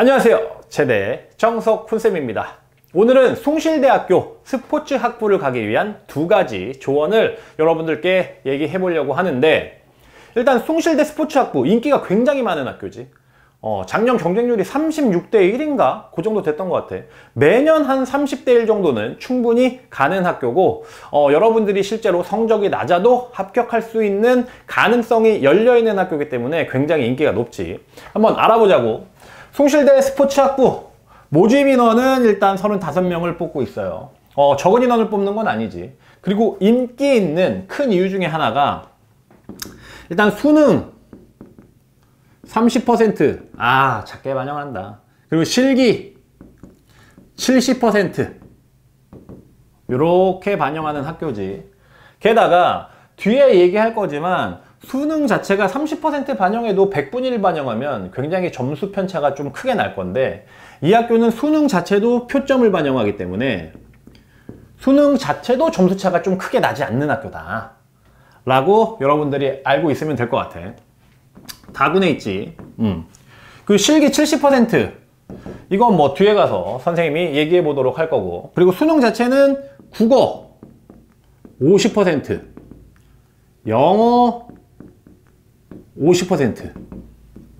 안녕하세요. 제대 정석훈쌤입니다. 오늘은 숭실대학교 스포츠학부를 가기 위한 두 가지 조언을 여러분들께 얘기해 보려고 하는데, 일단 숭실대 스포츠학부 인기가 굉장히 많은 학교지. 작년 경쟁률이 36대 1인가? 그 정도 됐던 것 같아. 매년 한 30대 1 정도는 충분히 가는 학교고, 여러분들이 실제로 성적이 낮아도 합격할 수 있는 가능성이 열려있는 학교이기 때문에 굉장히 인기가 높지. 한번 알아보자고. 숭실대 스포츠학부 모집 인원은 일단 35명을 뽑고 있어요. 적은 인원을 뽑는 건 아니지. 그리고 인기 있는 큰 이유 중에 하나가, 일단 수능 30%, 작게 반영한다. 그리고 실기 70%, 이렇게 반영하는 학교지. 게다가 뒤에 얘기할 거지만 수능 자체가 30% 반영해도 100분의 1 반영하면 굉장히 점수 편차가 좀 크게 날 건데, 이 학교는 수능 자체도 표점을 반영하기 때문에 수능 자체도 점수차가 좀 크게 나지 않는 학교다 라고 여러분들이 알고 있으면 될 것 같아. 다군에 있지. 그 실기 70%, 이건 뭐 뒤에 가서 선생님이 얘기해 보도록 할 거고, 그리고 수능 자체는 국어 50%, 영어 50%.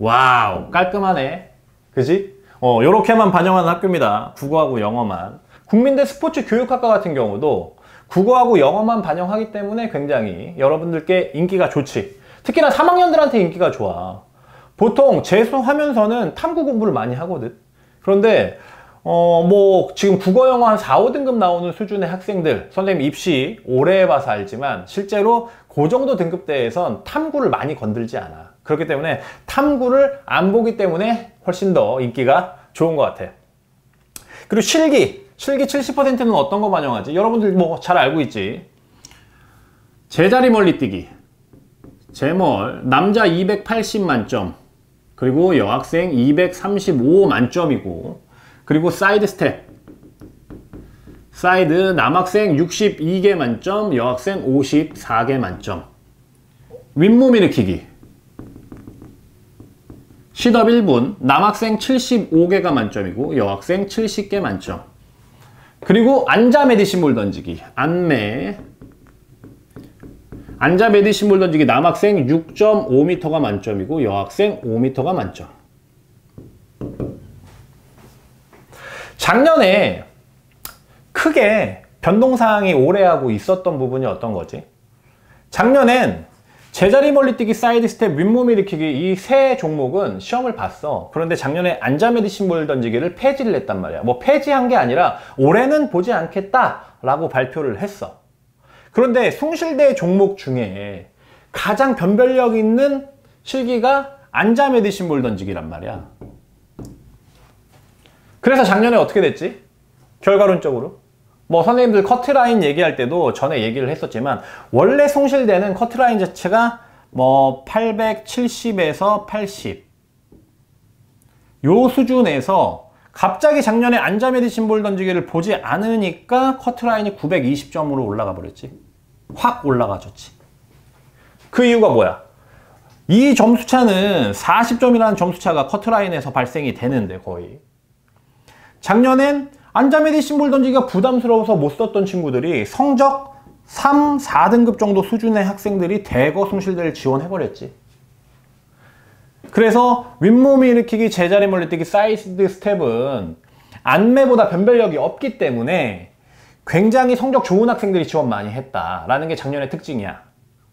와우, 깔끔하네. 그지? 요렇게만 반영하는 학교입니다. 국어하고 영어만. 국민대 스포츠 교육학과 같은 경우도 국어하고 영어만 반영하기 때문에 굉장히 여러분들께 인기가 좋지. 특히나 3학년들한테 인기가 좋아. 보통 재수하면서는 탐구 공부를 많이 하거든. 그런데 지금 국어 영어 한 4, 5등급 나오는 수준의 학생들, 선생님 입시 오래 해봐서 알지만 실제로 그 정도 등급대에선 탐구를 많이 건들지 않아. 그렇기 때문에 탐구를 안 보기 때문에 훨씬 더 인기가 좋은 것 같아. 그리고 실기 70%는 어떤 거 반영하지? 여러분들 뭐 잘 알고 있지. 제자리 멀리뛰기, 제멀, 남자 280 만점, 그리고 여학생 235 만점이고, 그리고 사이드 스텝, 사이드 남학생 62개 만점, 여학생 54개 만점. 윗몸 일으키기, 시덥 1분, 남학생 75개가 만점이고 여학생 70개 만점. 그리고 앉아 메디신볼 던지기, 앉아 메디신볼 던지기, 남학생 6.5m가 만점이고 여학생 5m가 만점. 작년에 크게 변동사항이 오래하고 있었던 부분이 어떤 거지? 작년엔 제자리 멀리뛰기, 사이드 스텝, 윗몸 일으키기, 이 세 종목은 시험을 봤어. 그런데 작년에 앉아 메디신볼 던지기를 폐지를 했단 말이야. 뭐 폐지한 게 아니라 올해는 보지 않겠다 라고 발표를 했어. 그런데 숭실대 종목 중에 가장 변별력 있는 실기가 앉아 메디신볼 던지기란 말이야. 그래서 작년에 어떻게 됐지? 결과론적으로 뭐 선생님들 커트라인 얘기할 때도 전에 얘기를 했었지만, 원래 숭실대는 커트라인 자체가 뭐 870에서 80 요 수준에서 갑자기 작년에 앉아 메디신볼 던지기를 보지 않으니까 커트라인이 920점으로 올라가 버렸지. 확 올라가졌지. 그 이유가 뭐야? 이 점수차는 40점이라는 점수차가 커트라인에서 발생이 되는데, 거의 작년엔 앉아 메디신볼 던지기가 부담스러워서 못 썼던 친구들이 성적 3, 4등급 정도 수준의 학생들이 대거 숭실대를 지원해버렸지. 그래서 윗몸 일으키기, 제자리 멀리뛰기, 사이드 스텝은 안매보다 변별력이 없기 때문에 굉장히 성적 좋은 학생들이 지원 많이 했다라는 게 작년의 특징이야.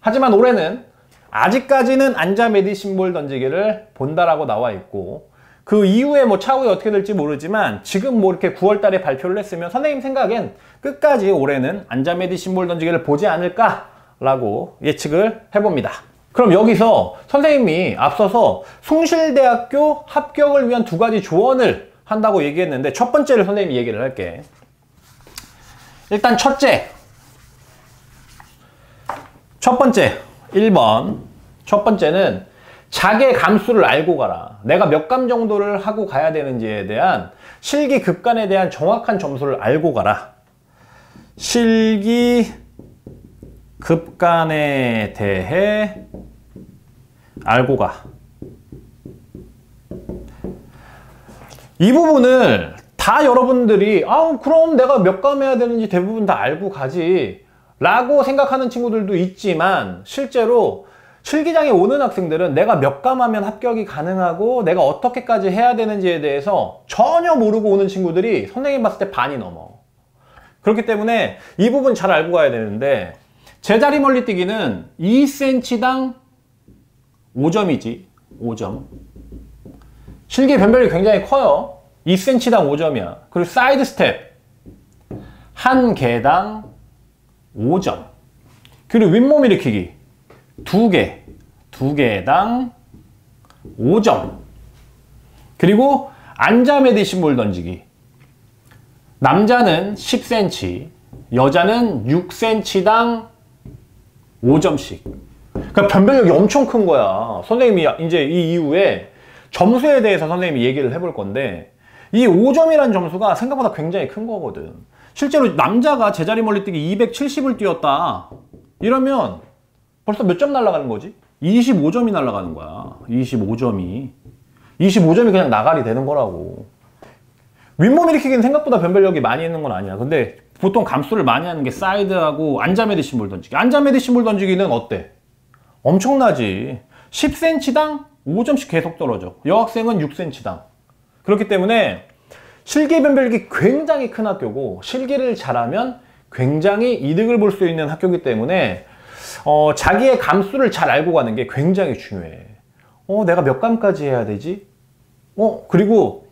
하지만 올해는 아직까지는 앉아 메디신볼 던지기를 본다라고 나와 있고, 그 이후에 뭐 차후에 어떻게 될지 모르지만 지금 뭐 이렇게 9월 달에 발표를 했으면 선생님 생각엔 끝까지 올해는 앉아 메디신볼 던지기를 보지 않을까라고 예측을 해봅니다. 그럼 여기서 선생님이 앞서서 숭실대학교 합격을 위한 두 가지 조언을 한다고 얘기했는데, 첫 번째를 선생님이 얘기를 할게. 일단 첫 번째 1번, 첫 번째는 자기의 감수를 알고 가라. 내가 몇 감 정도를 하고 가야 되는지에 대한 실기 급간에 대한 정확한 점수를 알고 가라. 실기 급간에 대해 알고 가. 이 부분을 다 여러분들이 그럼 내가 몇 감 해야 되는지 대부분 다 알고 가지 라고 생각하는 친구들도 있지만, 실제로 실기장에 오는 학생들은 내가 몇 감 하면 합격이 가능하고 내가 어떻게까지 해야 되는지에 대해서 전혀 모르고 오는 친구들이 선생님 봤을 때 반이 넘어. 그렇기 때문에 이 부분 잘 알고 가야 되는데, 제자리 멀리뛰기는 2cm당 5점이지. 5점. 실기 변별이 굉장히 커요. 2cm당 5점이야. 그리고 사이드 스텝 한 개당 5점. 그리고 윗몸 일으키기 2개, 2개당 5점. 그리고 앉아 매디신볼 던지기. 남자는 10cm, 여자는 6cm당 5점씩. 그러니까 변별력이 엄청 큰 거야. 선생님이 이제 이 이후에 점수에 대해서 선생님이 얘기를 해볼 건데, 이 5점이라는 점수가 생각보다 굉장히 큰 거거든. 실제로 남자가 제자리 멀리뛰기 270을 뛰었다 이러면 벌써 몇 점 날아가는 거지? 25점이 날아가는 거야. 25점이 그냥 나가리 되는 거라고. 윗몸 일으키기는 생각보다 변별력이 많이 있는 건 아니야. 근데 보통 감수를 많이 하는 게 사이드하고 앉아 매디신볼 던지기. 앉아 매디신볼 던지기는 어때? 엄청나지. 10cm당 5점씩 계속 떨어져. 여학생은 6cm당. 그렇기 때문에 실기 변별력이 굉장히 큰 학교고, 실기를 잘하면 굉장히 이득을 볼 수 있는 학교이기 때문에 자기의 감수를 잘 알고 가는 게 굉장히 중요해. 내가 몇 감까지 해야 되지? 그리고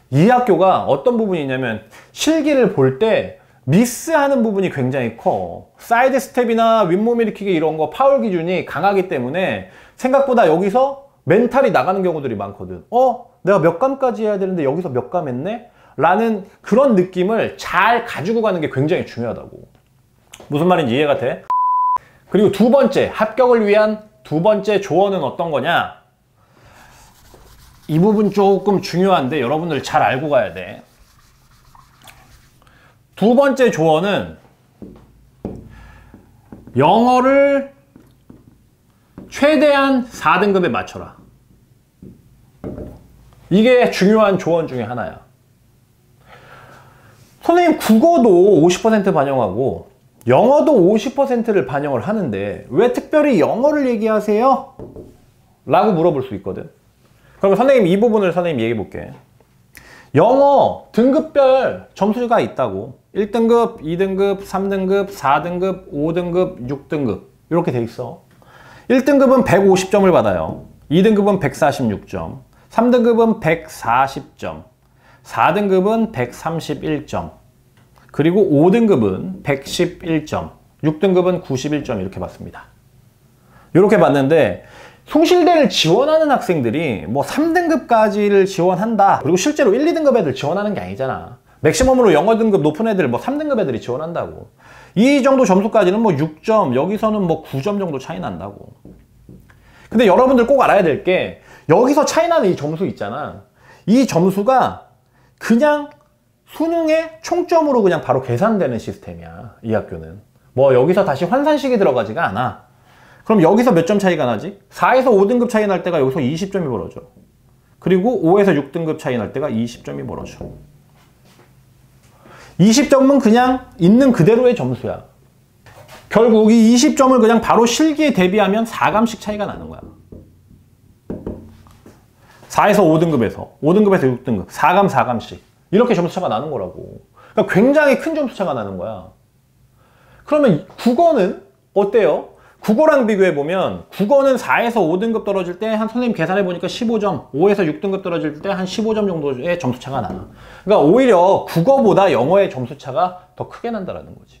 이 학교가 어떤 부분이 있냐면, 실기를 볼 때 미스하는 부분이 굉장히 커. 사이드 스텝이나 윗몸 일으키기 이런 거 파울 기준이 강하기 때문에 생각보다 여기서 멘탈이 나가는 경우들이 많거든. 내가 몇 감까지 해야 되는데 여기서 몇 감 했네? 라는 그런 느낌을 잘 가지고 가는 게 굉장히 중요하다고. 무슨 말인지 이해가 돼? 그리고 두 번째, 합격을 위한 두 번째 조언은 어떤 거냐? 이 부분 조금 중요한데 여러분들 잘 알고 가야 돼. 두 번째 조언은 영어를 최대한 4등급에 맞춰라. 이게 중요한 조언 중에 하나야. 선생님, 국어도 50% 반영하고 영어도 50%를 반영을 하는데 왜 특별히 영어를 얘기하세요? 라고 물어볼 수 있거든. 그럼 선생님, 이 부분을 선생님 얘기해 볼게. 영어 등급별 점수가 있다고. 1등급, 2등급, 3등급, 4등급, 5등급, 6등급 이렇게 돼 있어. 1등급은 150점을 받아요. 2등급은 146점, 3등급은 140점, 4등급은 131점, 그리고 5등급은 111점, 6등급은 91점 이렇게 받습니다. 이렇게 받는데, 숭실대를 지원하는 학생들이 뭐 3등급까지를 지원한다. 그리고 실제로 1, 2등급 애들 지원하는 게 아니잖아. 맥시멈으로 영어 등급 높은 애들 뭐 3등급 애들이 지원한다고. 이 정도 점수까지는 뭐 6점, 여기서는 뭐 9점 정도 차이 난다고. 근데 여러분들 꼭 알아야 될 게, 여기서 차이 나는 이 점수 있잖아. 이 점수가 그냥 수능의 총점으로 그냥 바로 계산되는 시스템이야. 이 학교는. 뭐 여기서 다시 환산식이 들어가지가 않아. 그럼 여기서 몇 점 차이가 나지? 4에서 5등급 차이 날 때가 여기서 20점이 벌어져. 그리고 5에서 6등급 차이 날 때가 20점이 벌어져. 20점은 그냥 있는 그대로의 점수야. 결국 이 20점을 그냥 바로 실기에 대비하면 4감씩 차이가 나는 거야. 4에서 5등급에서 5등급에서 6등급 4감 4감씩 이렇게 점수차가 나는 거라고. 그러니까 굉장히 큰 점수차가 나는 거야. 그러면 국어는 어때요? 국어랑 비교해보면 국어는 4에서 5등급 떨어질 때 한 선생님 계산해보니까 15점, 5에서 6등급 떨어질 때 한 15점 정도의 점수차가 나. 그러니까 오히려 국어보다 영어의 점수차가 더 크게 난다는 거지.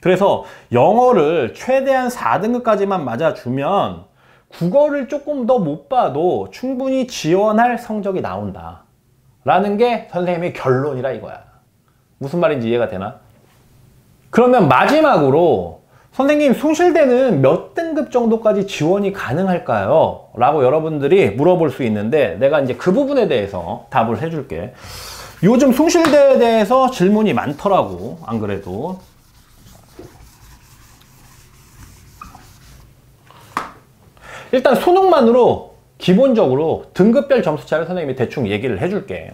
그래서 영어를 최대한 4등급까지만 맞아주면 국어를 조금 더 못 봐도 충분히 지원할 성적이 나온다 라는 게 선생님의 결론이라 이거야. 무슨 말인지 이해가 되나? 그러면 마지막으로 선생님, 숭실대는 몇 등급 정도까지 지원이 가능할까요? 라고 여러분들이 물어볼 수 있는데, 내가 이제 그 부분에 대해서 답을 해줄게. 요즘 숭실대에 대해서 질문이 많더라고, 안 그래도. 일단 수능만으로 기본적으로 등급별 점수차를 선생님이 대충 얘기를 해줄게.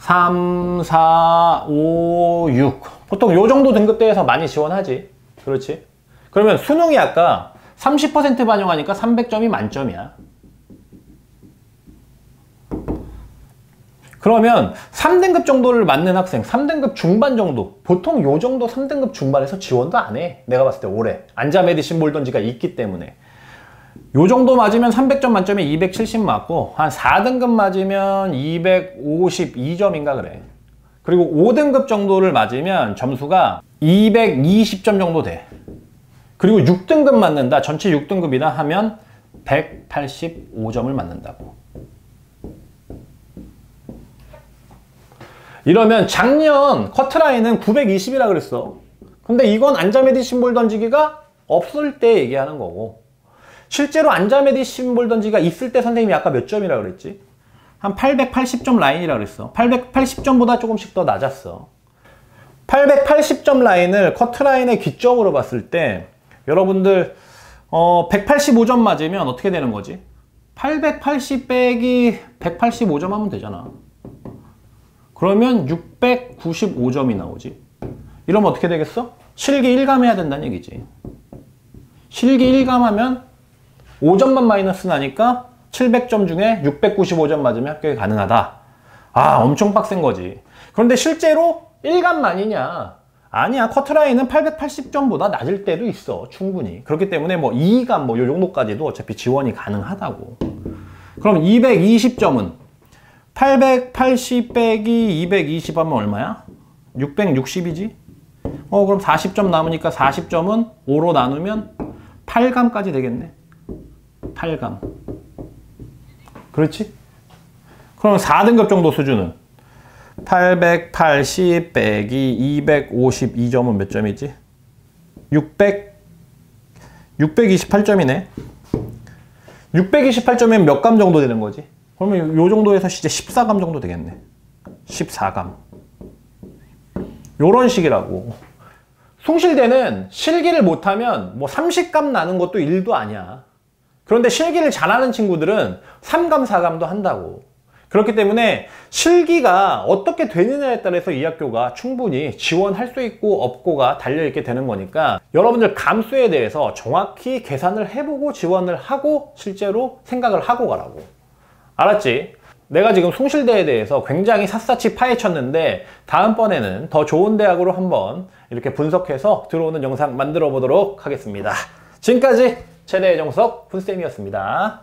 3, 4, 5, 6. 보통 요 정도 등급대에서 많이 지원하지. 그렇지? 그러면 수능이 아까 30% 반영하니까 300점이 만점이야. 그러면 3등급 정도를 맞는 학생, 3등급 중반 정도, 보통 요 정도 3등급 중반에서 지원도 안 해. 내가 봤을 때 올해. 안자메디신 몰던지가 있기 때문에. 요 정도 맞으면 300점 만점에 270 맞고, 한 4등급 맞으면 252점인가 그래. 그리고 5등급 정도를 맞으면 점수가 220점 정도 돼. 그리고 6등급 맞는다. 전체 6등급이다 하면 185점을 맞는다고. 이러면 작년 커트라인은 920이라 그랬어. 근데 이건 안자메디신 볼 던지기가 없을 때 얘기하는 거고, 실제로 안자메디신 볼 던지기가 있을 때 선생님이 아까 몇 점이라 그랬지? 한 880점 라인이라 그랬어. 880점보다 조금씩 더 낮았어. 880점 라인을 커트라인의 기점으로 봤을 때 여러분들 185점 맞으면 어떻게 되는 거지? 880 빼기 185점 하면 되잖아. 그러면 695점이 나오지. 이러면 어떻게 되겠어? 실기 1감 해야 된다는 얘기지. 실기 1감 하면 5점만 마이너스 나니까 700점 중에 695점 맞으면 합격이 가능하다. 아, 엄청 빡센 거지. 그런데 실제로 1감만이냐? 아니야. 커트라인은 880점보다 낮을 때도 있어. 충분히. 그렇기 때문에 뭐 2감 뭐 요 정도까지도 어차피 지원이 가능하다고. 그럼 220점은 880 빼기 220 하면 얼마야? 660이지? 그럼 40점 남으니까 40점은 5로 나누면 8감까지 되겠네. 8감. 그렇지? 그럼 4등급 정도 수준은 880 빼기 252점은 몇 점이지? 628점이네. 628점이면 몇 감 정도 되는 거지? 그러면 요 정도에서 이제 14감 정도 되겠네. 14감. 요런 식이라고. 숭실대는 실기를 못하면 뭐 30감 나는 것도 일도 아니야. 그런데 실기를 잘하는 친구들은 3감, 4감도 한다고. 그렇기 때문에 실기가 어떻게 되느냐에 따라서 이 학교가 충분히 지원할 수 있고 없고가 달려있게 되는 거니까 여러분들 감수에 대해서 정확히 계산을 해보고 지원을 하고 실제로 생각을 하고 가라고. 알았지? 내가 지금 숭실대에 대해서 굉장히 샅샅이 파헤쳤는데 다음번에는 더 좋은 대학으로 한번 이렇게 분석해서 들어오는 영상 만들어 보도록 하겠습니다. 지금까지 최대의 정석 훈쌤이었습니다.